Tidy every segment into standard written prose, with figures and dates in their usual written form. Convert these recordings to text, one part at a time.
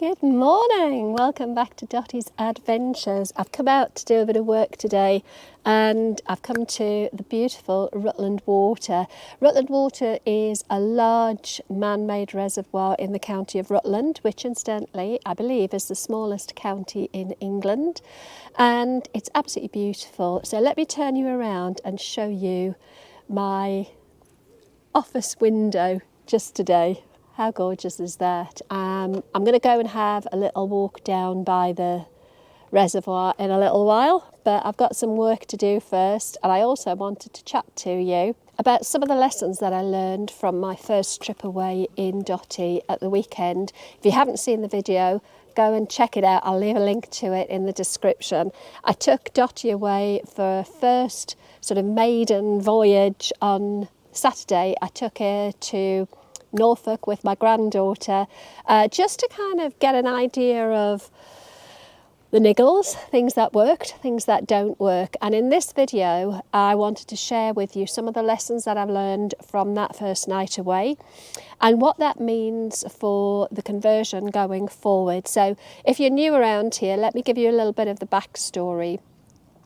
Good morning, welcome back to Dottie's Adventures. I've come out to do a bit of work today and I've come to the beautiful Rutland Water. Rutland Water is a large man-made reservoir in the county of Rutland, which incidentally I believe is the smallest county in England, and it's absolutely beautiful. So let me turn you around and show you my office window just today. How gorgeous is that? I'm going to go and have a little walk down by the reservoir in a little while, but I've got some work to do first, and I also wanted to chat to you about some of the lessons that I learned from my first trip away in Dottie at the weekend. If you haven't seen the video, go and check it out. I'll leave a link to it in the description. I took Dottie away for a first sort of maiden voyage on Saturday. I took her to Norfolk with my granddaughter, just to kind of get an idea of the niggles, things that worked, things that don't work. And in this video, I wanted to share with you some of the lessons that I've learned from that first night away and what that means for the conversion going forward. So if you're new around here, let me give you a little bit of the backstory.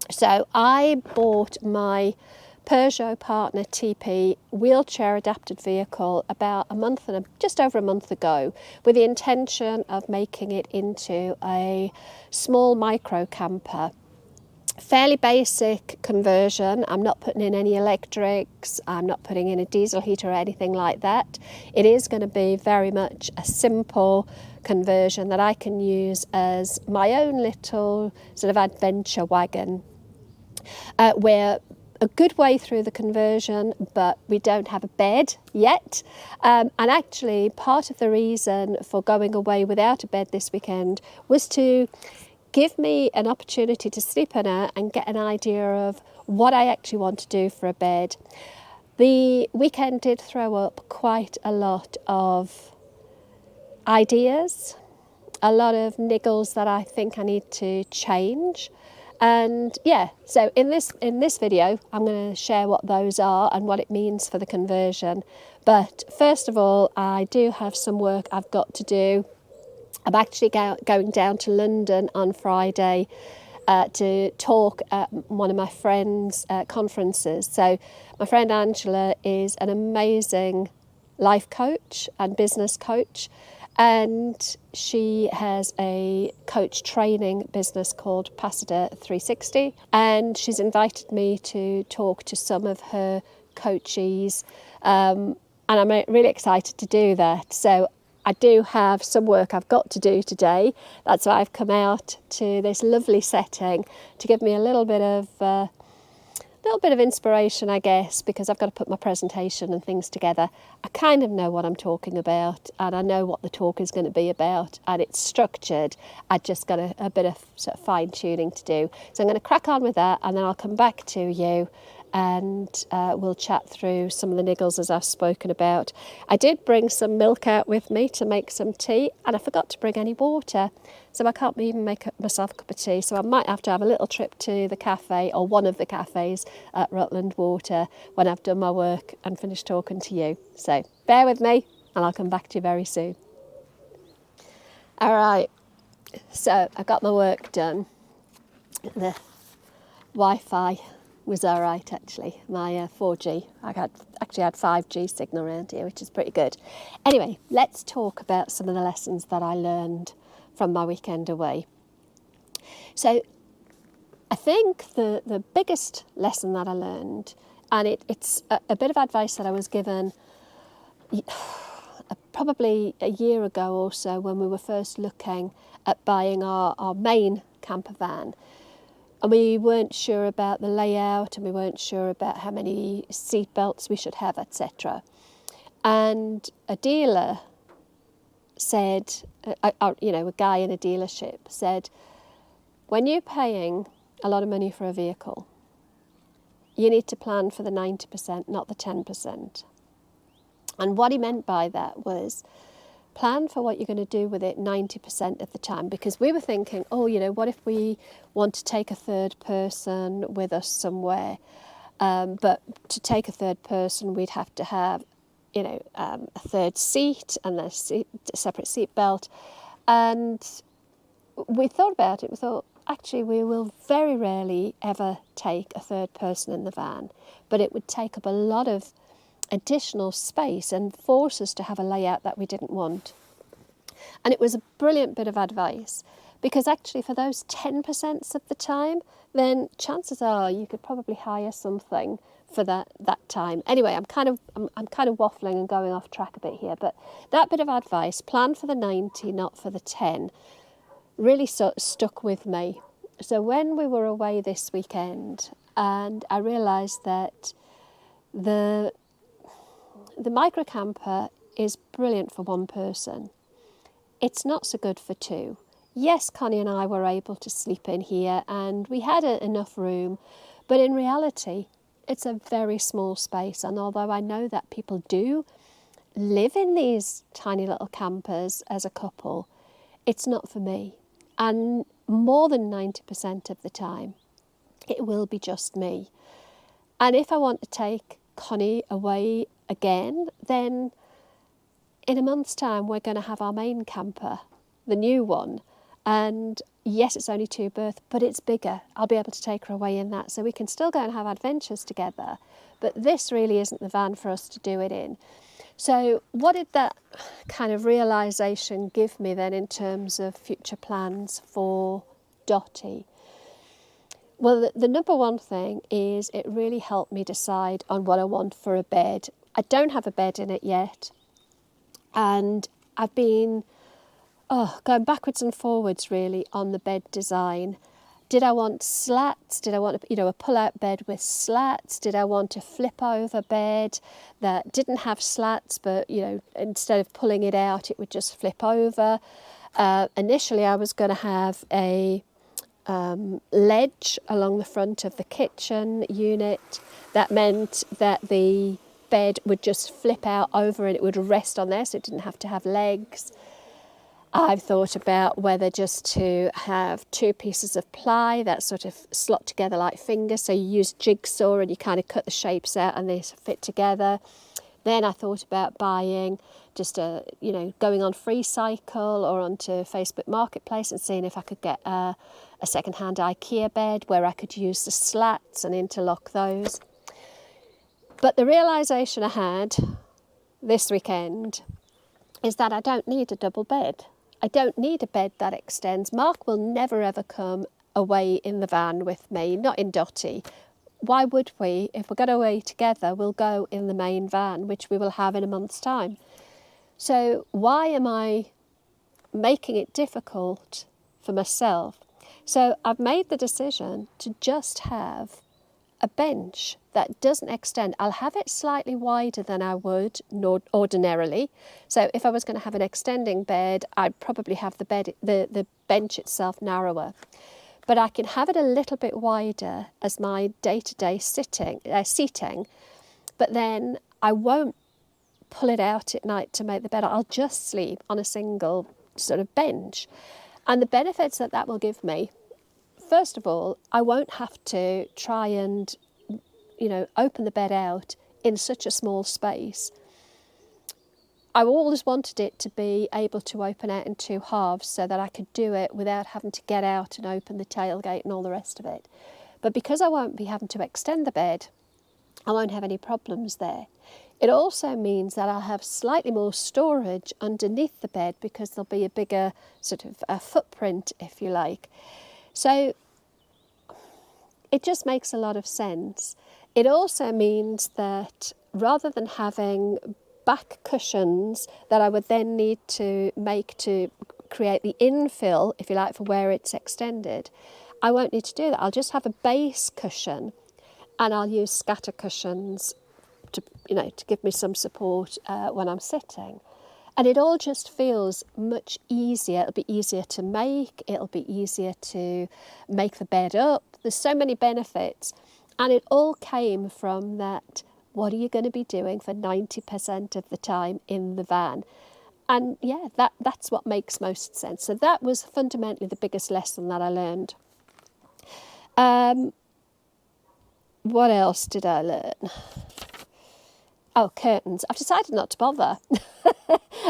So I bought my Peugeot Partner TP wheelchair adapted vehicle about just over a month ago, with the intention of making it into a small micro camper. Fairly basic conversion. I'm not putting in any electrics, I'm not putting in a diesel heater or anything like that. It is going to be very much a simple conversion that I can use as my own little sort of adventure wagon. We're a good way through the conversion, but we don't have a bed yet. And actually, part of the reason for going away without a bed this weekend was to give me an opportunity to sleep in it and get an idea of what I actually want to do for a bed. The weekend did throw up quite a lot of ideas, a lot of niggles that I think I need to change. And yeah, so in this video, I'm going to share what those are and what it means for the conversion. But first of all, I do have some work I've got to do. I'm actually going down to London on Friday to talk at one of my friends' conferences. So my friend Angela is an amazing life coach and business coach, and she has a coach training business called Passador 360, and she's invited me to talk to some of her coachees, and I'm really excited to do that. So I do have some work I've got to do today. That's why I've come out to this lovely setting to give me a little bit of inspiration, I guess, because I've got to put my presentation and things together. I kind of know what I'm talking about, and I know what the talk is going to be about, and it's structured. I just got a bit of sort of fine tuning to do. So I'm going to crack on with that, and then I'll come back to you and we'll chat through some of the niggles as I've spoken about. I did bring some milk out with me to make some tea, and I forgot to bring any water, so I can't even make myself a cup of tea. So I might have to have a little trip to the cafe, or one of the cafes at Rutland Water, when I've done my work and finished talking to you. So bear with me and I'll come back to you very soon. All right, so I got my work done. The Wi-Fi was all right, actually. My 4G, I actually had 5G signal around here, which is pretty good. Anyway, let's talk about some of the lessons that I learned from my weekend away. So I think the biggest lesson that I learned, and it's a bit of advice that I was given probably a year ago or so, when we were first looking at buying our main camper van. And we weren't sure about the layout, and we weren't sure about how many seat belts we should have, etc. And a dealer said, a guy in a dealership said, when you're paying a lot of money for a vehicle, you need to plan for the 90%, not the 10%. And what he meant by that was, plan for what you're going to do with it 90% of the time, because we were thinking, what if we want to take a third person with us somewhere? But to take a third person, we'd have to have, a third seat and a separate seat belt. And we thought about it. We thought, actually, we will very rarely ever take a third person in the van, but it would take up a lot of additional space and force us to have a layout that we didn't want. And it was a brilliant bit of advice, because actually for those 10% of the time, then chances are you could probably hire something for that time. Anyway, I'm kind of waffling and going off track a bit here, but that bit of advice, plan for the 90, not for the 10, really stuck with me. So when we were away this weekend, and I realised that the micro camper is brilliant for one person. It's not so good for two. Yes, Connie and I were able to sleep in here and we had enough room, but in reality, it's a very small space. And although I know that people do live in these tiny little campers as a couple, it's not for me. And more than 90% of the time, it will be just me. And if I want to take Connie away again, then in a month's time, we're going to have our main camper, the new one. And yes, it's only 2 berth, but it's bigger. I'll be able to take her away in that. So we can still go and have adventures together. But this really isn't the van for us to do it in. So what did that kind of realisation give me then in terms of future plans for Dottie? Well, the number one thing is it really helped me decide on what I want for a bed. I don't have a bed in it yet. And I've been going backwards and forwards really on the bed design. Did I want slats? Did I want a pull-out bed with slats? Did I want a flip-over bed that didn't have slats, but instead of pulling it out, it would just flip over? Initially, I was going to have a ledge along the front of the kitchen unit. That meant that the bed would just flip out over and it would rest on there, so it didn't have to have legs. I've thought about whether just to have 2 pieces of ply that sort of slot together like fingers, so you use jigsaw and you kind of cut the shapes out and they fit together. Then I thought about buying just going on Free Cycle or onto Facebook Marketplace and seeing if I could get a second-hand IKEA bed where I could use the slats and interlock those. But the realisation I had this weekend is that I don't need a double bed. I don't need a bed that extends. Mark will never ever come away in the van with me, not in Dottie. Why would we? If we're going away together, we'll go in the main van, which we will have in a month's time. So why am I making it difficult for myself? So I've made the decision to just have a bench that doesn't extend. I'll have it slightly wider than I would ordinarily. So if I was going to have an extending bed, I'd probably have the bench itself narrower. But I can have it a little bit wider as my day-to-day seating, but then I won't pull it out at night to make the bed. I'll just sleep on a single sort of bench. And the benefits that will give me, first of all, I won't have to try and, open the bed out in such a small space. I always wanted it to be able to open out in 2 halves so that I could do it without having to get out and open the tailgate and all the rest of it. But because I won't be having to extend the bed, I won't have any problems there. It also means that I'll have slightly more storage underneath the bed because there'll be a bigger sort of a footprint, if you like. So it just makes a lot of sense. It also means that rather than having back cushions that I would then need to make to create the infill, if you like, for where it's extended, I won't need to do that. I'll just have a base cushion and I'll use scatter cushions to give me some support when I'm sitting. And it all just feels much easier. It'll be easier to make. It'll be easier to make the bed up. There's so many benefits. And it all came from that, what are you going to be doing for 90% of the time in the van? And yeah, that's what makes most sense. So that was fundamentally the biggest lesson that I learned. What else did I learn? Oh, curtains. I've decided not to bother.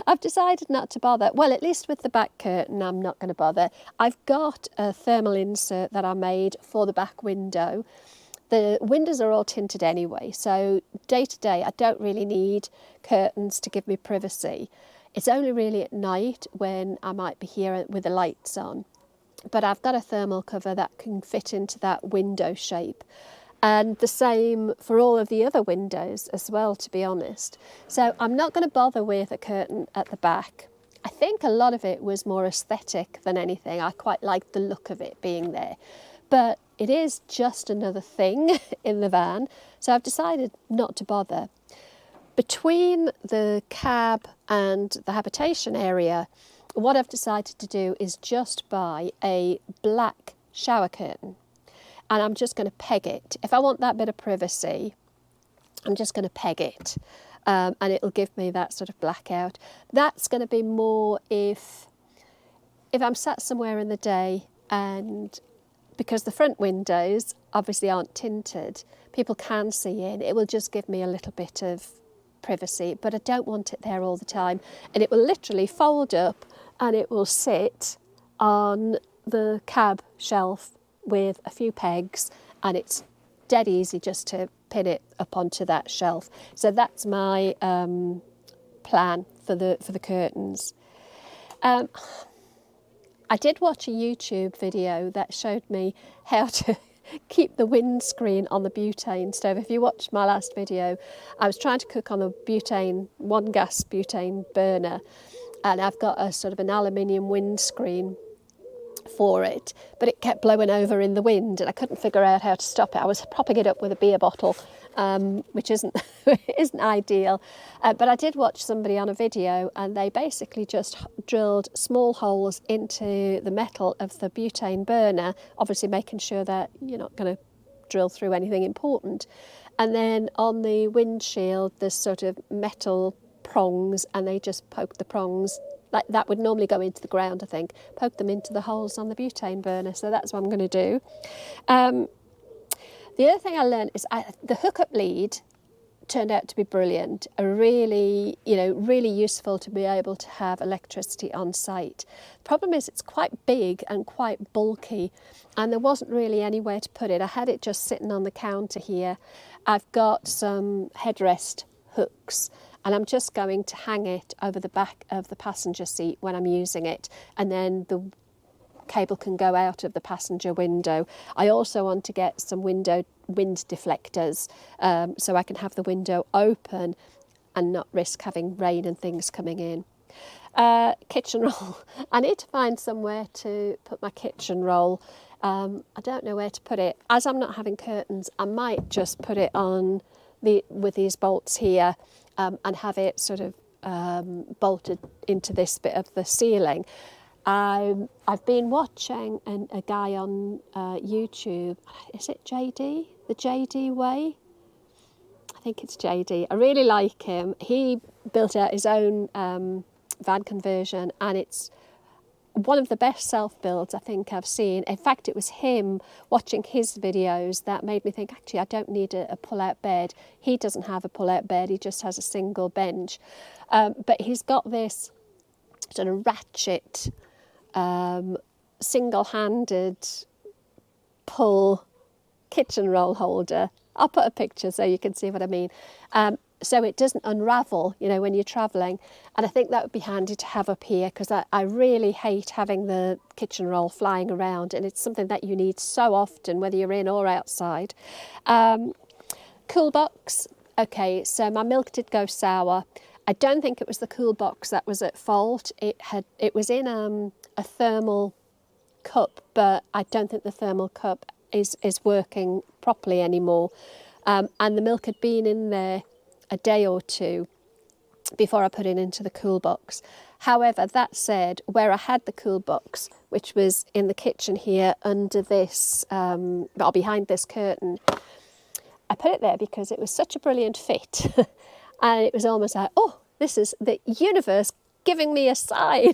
I've decided not to bother. Well, at least with the back curtain, I'm not going to bother. I've got a thermal insert that I made for the back window. The windows are all tinted anyway, so day to day, I don't really need curtains to give me privacy. It's only really at night when I might be here with the lights on. But I've got a thermal cover that can fit into that window shape. And the same for all of the other windows as well, to be honest. So I'm not going to bother with a curtain at the back. I think a lot of it was more aesthetic than anything. I quite liked the look of it being there. But it is just another thing in the van, so I've decided not to bother. Between the cab and the habitation area, what I've decided to do is just buy a black shower curtain. And I'm just going to peg it. If I want that bit of privacy, I'm just going to peg it. And it'll give me that sort of blackout. That's going to be more if I'm sat somewhere in the day, and because the front windows obviously aren't tinted, people can see in. It will just give me a little bit of privacy, but I don't want it there all the time. And it will literally fold up and it will sit on the cab shelf with a few pegs, and it's dead easy just to pin it up onto that shelf. So that's my plan for the curtains. I did watch a YouTube video that showed me how to keep the windscreen on the butane stove. If you watched my last video, I was trying to cook on a one gas butane burner, and I've got a sort of an aluminium windscreen for it, but it kept blowing over in the wind and I couldn't figure out how to stop it. I was propping it up with a beer bottle, which isn't ideal, but I did watch somebody on a video, and they basically just drilled small holes into the metal of the butane burner, obviously making sure that you're not going to drill through anything important, and then on the windshield there's sort of metal prongs, and they just poke the prongs like that would normally go into the ground, I think, poke them into the holes on the butane burner. So that's what I'm going to do. The other thing I learned is the hookup lead turned out to be brilliant, really useful to be able to have electricity on site. The problem is it's quite big and quite bulky, and there wasn't really anywhere to put it. I had it just sitting on the counter here. I've got some headrest hooks, and I'm just going to hang it over the back of the passenger seat when I'm using it, and then the cable can go out of the passenger window. I also want to get some wind deflectors, so I can have the window open and not risk having rain and things coming in. Kitchen roll. I need to find somewhere to put my kitchen roll. I don't know where to put it. As I'm not having curtains, I might just put it on with these bolts here, and have it sort of bolted into this bit of the ceiling. I've been watching a guy on YouTube. Is it JD? The JD way? I think it's JD. I really like him. He built out his own van conversion, and it's one of the best self-builds I think I've seen. In fact, it was him watching his videos that made me think, actually, I don't need a pull-out bed. He doesn't have a pull-out bed, he just has a single bench. But he's got this sort of ratchet, single-handed pull kitchen roll holder. I'll put a picture so you can see what I mean. So it doesn't unravel, when you're travelling. And I think that would be handy to have up here, because I really hate having the kitchen roll flying around, and it's something that you need so often, whether you're in or outside. Cool box. Okay, so my milk did go sour. I don't think it was the cool box that was at fault. It was in a thermal cup, but I don't think the thermal cup is working properly anymore. And the milk had been in there a day or two before I put it into the cool box. However, that said, where I had the cool box, which was in the kitchen here under this, or behind this curtain, I put it there because it was such a brilliant fit. And it was almost like, oh, this is the universe giving me a sign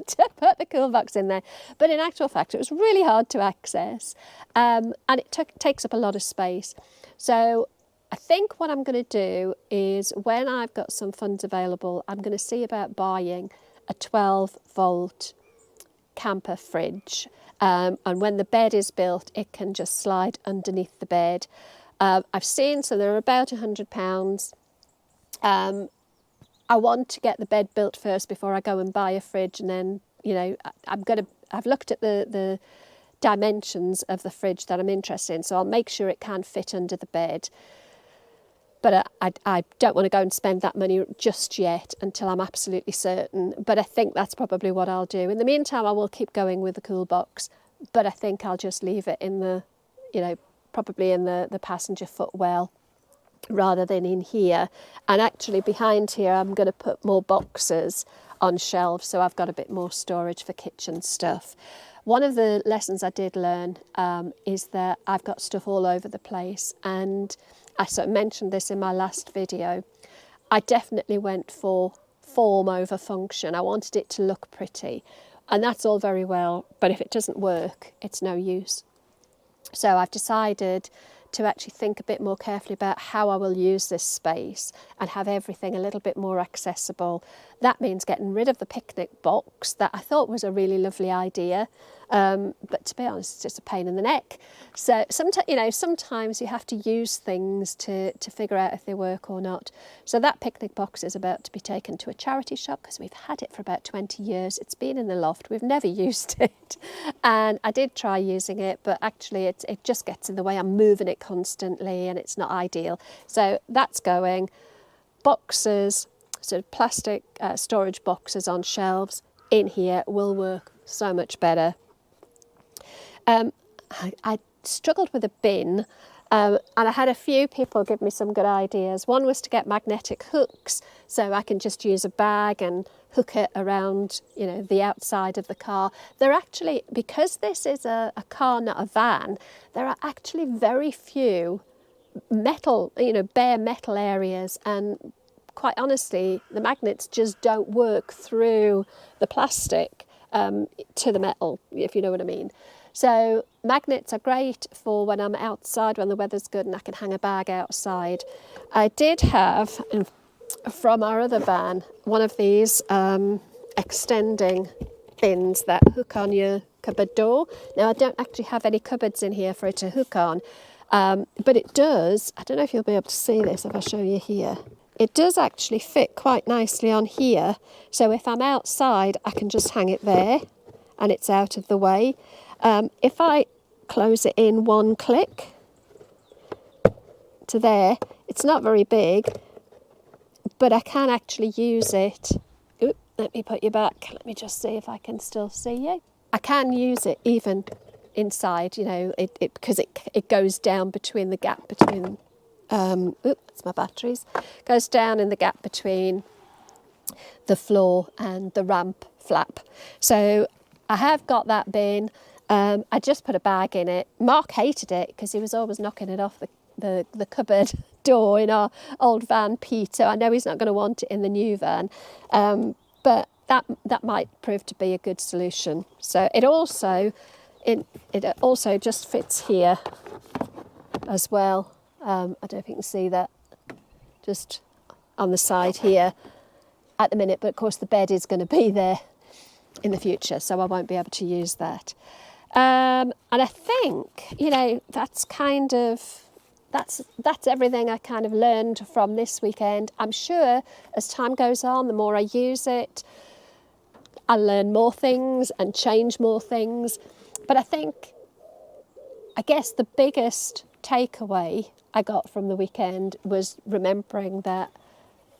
to put the cool box in there. But in actual fact, it was really hard to access, and it takes up a lot of space. So I think what I'm going to do is, when I've got some funds available, I'm going to see about buying a 12-volt camper fridge. And when the bed is built, it can just slide underneath the bed. I've seen, so they're about £100. I want to get the bed built first before I go and buy a fridge, and then, you know, I've looked at the dimensions of the fridge that I'm interested in, so I'll make sure it can fit under the bed. But I don't want to go and spend that money just yet until I'm absolutely certain. But I think that's probably what I'll do. In the meantime, I will keep going with the cool box, but I think I'll just leave it in the, you know, probably in the passenger footwell rather than in here. And actually behind here, I'm going to put more boxes on shelves, so I've got a bit more storage for kitchen stuff. One of the lessons I did learn is that I've got stuff all over the place, and I sort of mentioned this in my last video. I definitely went for form over function. I wanted it to look pretty, and that's all very well, but if it doesn't work, it's no use. So I've decided to actually think a bit more carefully about how I will use this space and have everything a little bit more accessible. That means getting rid of the picnic box that I thought was a really lovely idea, but to be honest, it's just a pain in the neck. So sometimes you have to use things to figure out if they work or not. So that picnic box is about to be taken to a charity shop because we've had it for about 20 years. It's been in the loft. We've never used it. And I did try using it, but actually it just gets in the way. I'm moving it constantly and it's not ideal. So that's going. Boxes, sort of plastic storage boxes on shelves in here will work so much better. I struggled with a bin, and I had a few people give me some good ideas. One was to get magnetic hooks, so I can just use a bag and hook it around, you know, the outside of the car. They're actually, because this is a car, not a van, there are actually very few metal, you know, bare metal areas, and quite honestly, the magnets just don't work through the plastic to the metal, if you know what I mean. So magnets are great for when I'm outside, when the weather's good and I can hang a bag outside. I did have, from our other van, one of these extending bins that hook on your cupboard door. Now, I don't actually have any cupboards in here for it to hook on, but it does. I don't know if you'll be able to see this if I show you here. It does actually fit quite nicely on here. So if I'm outside, I can just hang it there and it's out of the way. If I close it in one click to there, it's not very big, but I can actually use it. Oop, let me put you back. Let me just see if I can still see you. I can use it even inside, you know, because it goes down between the gap between, that's my batteries, goes down in the gap between the floor and the ramp flap. So I have got that bin. I just put a bag in it. Mark hated it because he was always knocking it off the cupboard door in our old van, Pete. So I know he's not going to want it in the new van. But that might prove to be a good solution. So it also just fits here as well. I don't know if you can see that, just on the side here at the minute. But of course the bed is going to be there in the future, so I won't be able to use that. And I think, you know, that's everything I kind of learned from this weekend. I'm sure as time goes on, the more I use it, I'll learn more things and change more things. But I guess the biggest takeaway I got from the weekend was remembering that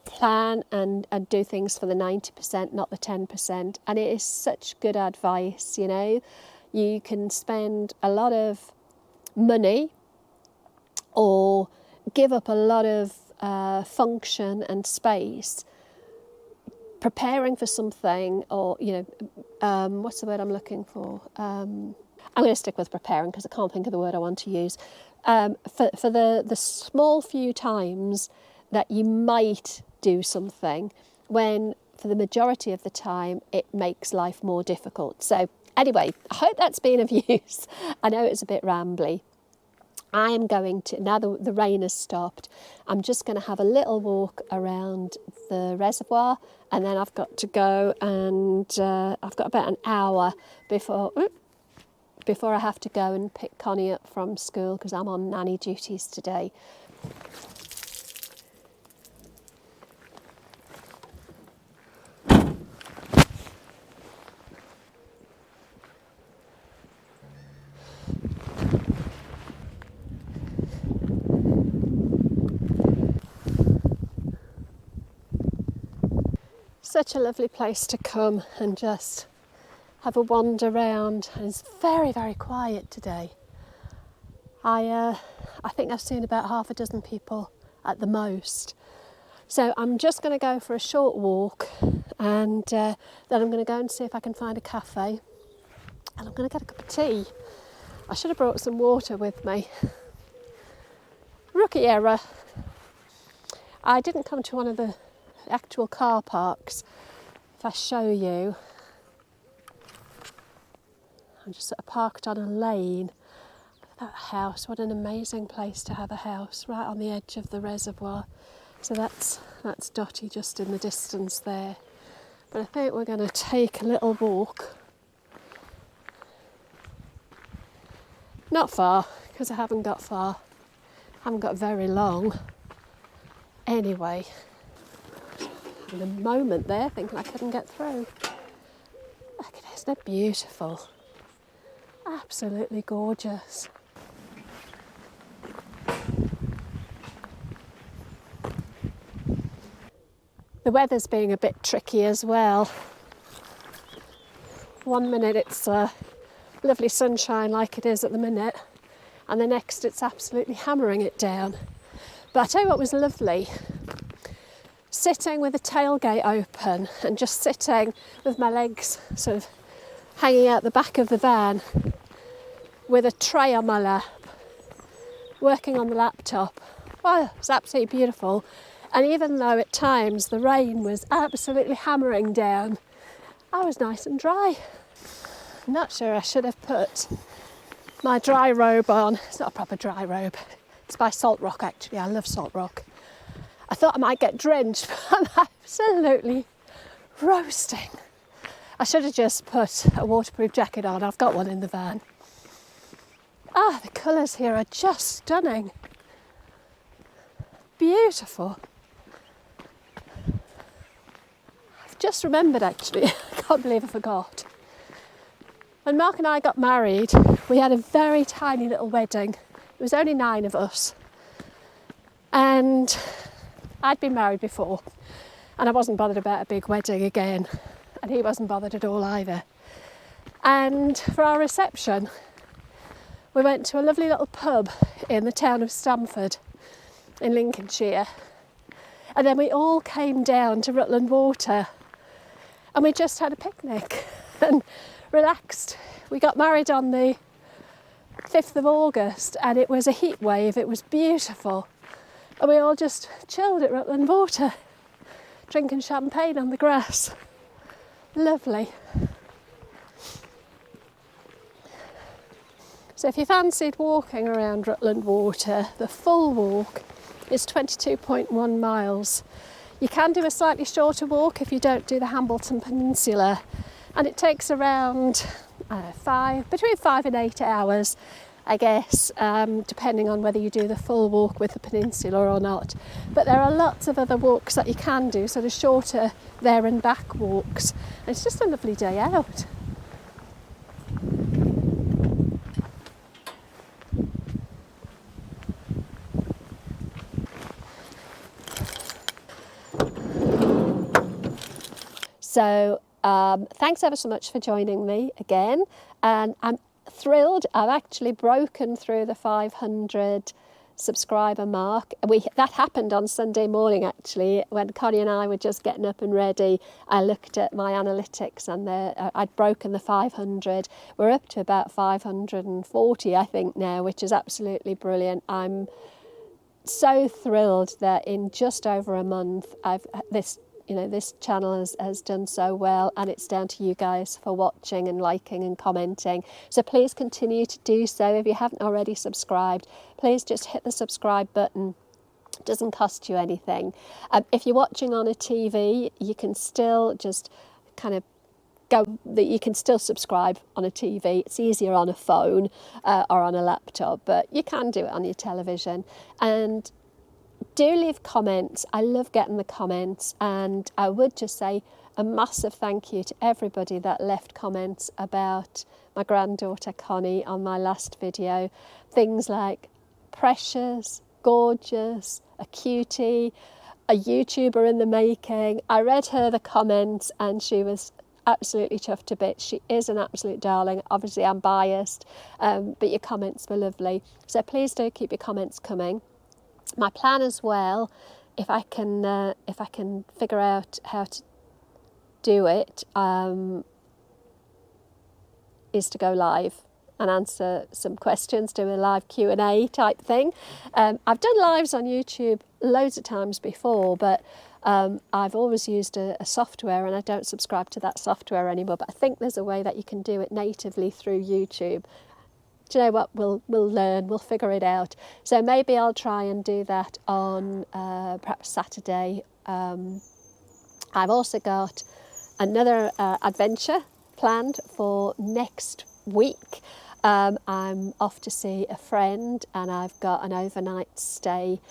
plan and do things for the 90%, not the 10%. And it is such good advice, you know. You can spend a lot of money or give up a lot of function and space preparing for something, or, you know, what's the word I'm looking for? I'm going to stick with preparing because I can't think of the word I want to use. For the small few times that you might do something, when for the majority of the time it makes life more difficult. So anyway, I hope that's been of use. I know it's a bit rambly. I am going to, now the rain has stopped, I'm just going to have a little walk around the reservoir, and then I've got to go, and I've got about an hour before I have to go and pick Connie up from school, because I'm on nanny duties today. Such a lovely place to come and just have a wander around, and it's very, very quiet today. I think I've seen about half a dozen people at the most. So I'm just going to go for a short walk, and then I'm going to go and see if I can find a cafe, and I'm going to get a cup of tea. I should have brought some water with me. Rookie error. I didn't come to one of the actual car parks. If I show you, I'm just sort of parked on a lane. That house, what an amazing place to have a house, right on the edge of the reservoir. So that's Dottie just in the distance there. But I think we're going to take a little walk. Not far, because I haven't got far. I haven't got very long. Anyway, having a moment there thinking I couldn't get through. Look at it, isn't it beautiful? Absolutely gorgeous. The weather's being a bit tricky as well. One minute it's lovely sunshine like it is at the minute, and the next it's absolutely hammering it down. But I tell you what was lovely, sitting with the tailgate open and just sitting with my legs sort of hanging out the back of the van with a tray on my lap, working on the laptop. Oh, it was absolutely beautiful. And even though at times the rain was absolutely hammering down, I was nice and dry. I'm not sure I should have put my dry robe on. It's not a proper dry robe. It's by Salt Rock, actually. I love Salt Rock. I thought I might get drenched, but I'm absolutely roasting. I should have just put a waterproof jacket on. I've got one in the van. Ah, the colours here are just stunning. Beautiful. I've just remembered, actually, I can't believe I forgot. When Mark and I got married, we had a very tiny little wedding. There was only 9 of us. And I'd been married before, and I wasn't bothered about a big wedding again. And he wasn't bothered at all either. And for our reception, we went to a lovely little pub in the town of Stamford in Lincolnshire. And then we all came down to Rutland Water, and we just had a picnic and relaxed. We got married on the 5th of August, and it was a heat wave. It was beautiful. And we all just chilled at Rutland Water, drinking champagne on the grass. Lovely. So if you fancied walking around Rutland Water, the full walk is 22.1 miles. You can do a slightly shorter walk if you don't do the Hambleton Peninsula, and it takes around between 5 and 8 hours, I guess, depending on whether you do the full walk with the peninsula or not. But there are lots of other walks that you can do, sort of shorter there and back walks. And it's just a lovely day out. So thanks ever so much for joining me again, and I'm thrilled. I've actually broken through the 500 subscriber mark. That happened on Sunday morning, actually, when Connie and I were just getting up and ready. I looked at my analytics, and I'd broken the 500. We're up to about 540, I think, now, which is absolutely brilliant. I'm so thrilled that in just over a month, this you know, this channel has done so well, and it's down to you guys for watching and liking and commenting. So please continue to do so. If you haven't already subscribed, please just hit the subscribe button. It doesn't cost you anything. If you're watching on a TV, you can still just kind of you can still subscribe on a TV. It's easier on a phone or on a laptop, but you can do it on your television. And do leave comments. I love getting the comments, and I would just say a massive thank you to everybody that left comments about my granddaughter Connie on my last video. Things like precious, gorgeous, a cutie, a YouTuber in the making. I read her the comments and she was absolutely chuffed to bits. She is an absolute darling. Obviously I'm biased, but your comments were lovely. So please do keep your comments coming. My plan as well, if I can figure out how to do it, is to go live and answer some questions, do a live Q&A type thing. I've done lives on YouTube loads of times before, but I've always used a software, and I don't subscribe to that software anymore. But I think there's a way that you can do it natively through YouTube. Do you know what? We'll learn, we'll figure it out. So maybe I'll try and do that on perhaps Saturday. I've also got another adventure planned for next week. I'm off to see a friend, and I've got an overnight stay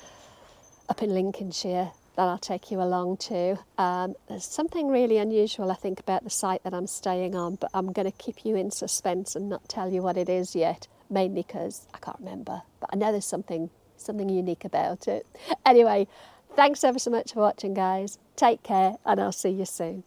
up in Lincolnshire that I'll take you along to. There's something really unusual, I think, about the site that I'm staying on, but I'm going to keep you in suspense and not tell you what it is yet, mainly because I can't remember, but I know there's something unique about it. Anyway, thanks ever so much for watching, guys. Take care, and I'll see you soon.